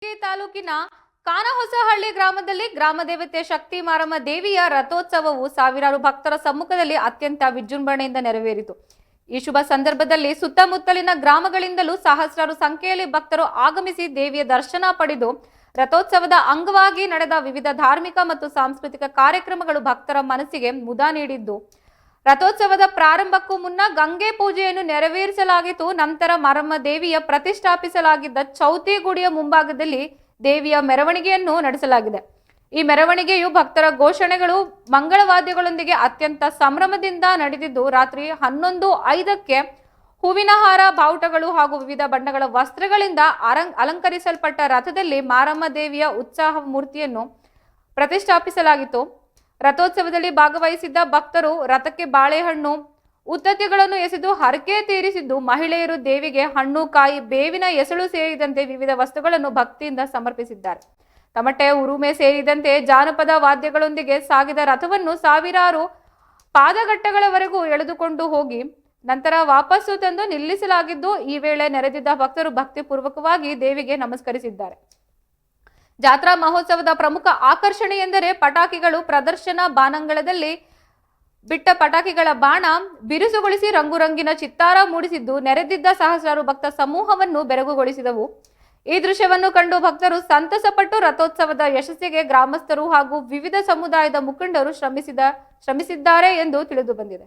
ತಾಲೂಕಿನ ಕಾನಹೊಸಹಳ್ಳಿ ಗ್ರಾಮದಲ್ಲಿ ಗ್ರಾಮ ದೇವತೆ ಶಕ್ತಿ ಮಾರಮ್ಮ ದೇವಿಯ ರಥೋತ್ಸವವು ಸಾವಿರಾರು ಭಕ್ತರ ಸಮ್ಮುಖದಲ್ಲಿ ಅತ್ಯಂತ ವಿಜೃಂಭಣೆಯಿಂದ ನೆರವೇರಿತು. ಈ ಶುಭ ಸಂದರ್ಭದಲ್ಲಿ ಸುತ್ತಮುತ್ತಲಿನ ಗ್ರಾಮಗಳಿಂದಲೂ ಸಹಸ್ರಾರು ಸಂಖ್ಯೆಯಲ್ಲಿ ಭಕ್ತರು ಆಗಮಿಸಿ ದೇವಿಯ ದರ್ಶನ ಪಡೆದು ರಥೋತ್ಸವದ ಅಂಗವಾಗಿ ನಡೆದ ವಿವಿಧ ಧಾರ್ಮಿಕ ಮತ್ತು ಸಾಂಸ್ಕೃತಿಕ ಕಾರ್ಯಕ್ರಮಗಳು ಭಕ್ತರ ಮನಸ್ಸಿಗೆ ಮುದ ನೀಡಿದ್ದು, ರಥೋತ್ಸವದ ಪ್ರಾರಂಭಕ್ಕೂ ಮುನ್ನ ಗಂಗೆ ಪೂಜೆಯನ್ನು ನೆರವೇರಿಸಲಾಗಿತ್ತು. ನಂತರ ಮಾರಮ್ಮ ದೇವಿಯ ಪ್ರತಿಷ್ಠಾಪಿಸಲಾಗಿದ್ದ ಚೌತಿ ಗುಡಿಯ ಮುಂಭಾಗದಲ್ಲಿ ದೇವಿಯ ಮೆರವಣಿಗೆಯನ್ನು ನಡೆಸಲಾಗಿದೆ. ಈ ಮೆರವಣಿಗೆಯು ಭಕ್ತರ ಘೋಷಣೆಗಳು, ಮಂಗಳವಾದ್ಯಗಳೊಂದಿಗೆ ಅತ್ಯಂತ ಸಂಭ್ರಮದಿಂದ ನಡೆದಿದ್ದು, ರಾತ್ರಿ 11:05ಕ್ಕೆ ಹೂವಿನ ಹಾರ, ಬಾವುಟಗಳು ಹಾಗೂ ವಿವಿಧ ಬಣ್ಣಗಳ ವಸ್ತ್ರಗಳಿಂದ ಅಲಂಕರಿಸಲ್ಪಟ್ಟ ರಥದಲ್ಲಿ ಮಾರಮ್ಮ ದೇವಿಯ ಉತ್ಸವ ಮೂರ್ತಿಯನ್ನು ಪ್ರತಿಷ್ಠಾಪಿಸಲಾಗಿತ್ತು. ರಥೋತ್ಸವದಲ್ಲಿ ಭಾಗವಹಿಸಿದ್ದ ಭಕ್ತರು ರಥಕ್ಕೆ ಬಾಳೆಹಣ್ಣು, ಉತ್ತತ್ಯಗಳನ್ನು ಎಸೆದು ಹರಕೆ ತೀರಿಸಿದ್ದು, ಮಹಿಳೆಯರು ದೇವಿಗೆ ಹಣ್ಣು, ಕಾಯಿ, ಬೇವಿನ ಎಸಳು ಸೇರಿದಂತೆ ವಿವಿಧ ವಸ್ತುಗಳನ್ನು ಭಕ್ತಿಯಿಂದ ಸಮರ್ಪಿಸಿದ್ದಾರೆ. ತಮಟೆ, ಉರುಮೆ ಸೇರಿದಂತೆ ಜಾನಪದ ವಾದ್ಯಗಳೊಂದಿಗೆ ಸಾಗಿದ ರಥವನ್ನು ಸಾವಿರಾರು ಪಾದಗಟ್ಟೆಗಳವರೆಗೂ ಎಳೆದುಕೊಂಡು ಹೋಗಿ ನಂತರ ವಾಪಸ್ಸು ತಂದು ನಿಲ್ಲಿಸಲಾಗಿದ್ದು, ಈ ವೇಳೆ ನೆರೆದಿದ್ದ ಭಕ್ತರು ಭಕ್ತಿಪೂರ್ವಕವಾಗಿ ದೇವಿಗೆ ನಮಸ್ಕರಿಸಿದ್ದಾರೆ. ಜಾತ್ರಾ ಮಹೋತ್ಸವದ ಪ್ರಮುಖ ಆಕರ್ಷಣೆ ಎಂದರೆ ಪಟಾಕಿಗಳು ಪ್ರದರ್ಶನ. ಬಾನಂಗಳದಲ್ಲಿ ಬಿಟ್ಟ ಪಟಾಕಿಗಳ ಬಾಣ ಬಿರುಸುಗೊಳಿಸಿ ರಂಗುರಂಗಿನ ಚಿತ್ತಾರ ಮೂಡಿಸಿದ್ದು, ನೆರೆದಿದ್ದ ಸಹಸ್ರಾರು ಭಕ್ತ ಸಮೂಹವನ್ನು ಬೆರಗುಗೊಳಿಸಿದವು. ಈ ದೃಶ್ಯವನ್ನು ಕಂಡು ಭಕ್ತರು ಸಂತಸಪಟ್ಟು ರಥೋತ್ಸವದ ಯಶಸ್ಸಿಗೆ ಗ್ರಾಮಸ್ಥರು ಹಾಗೂ ವಿವಿಧ ಸಮುದಾಯದ ಮುಖಂಡರು ಶ್ರಮಿಸಿದ್ದಾರೆ ಎಂದು ತಿಳಿದು ಬಂದಿದೆ.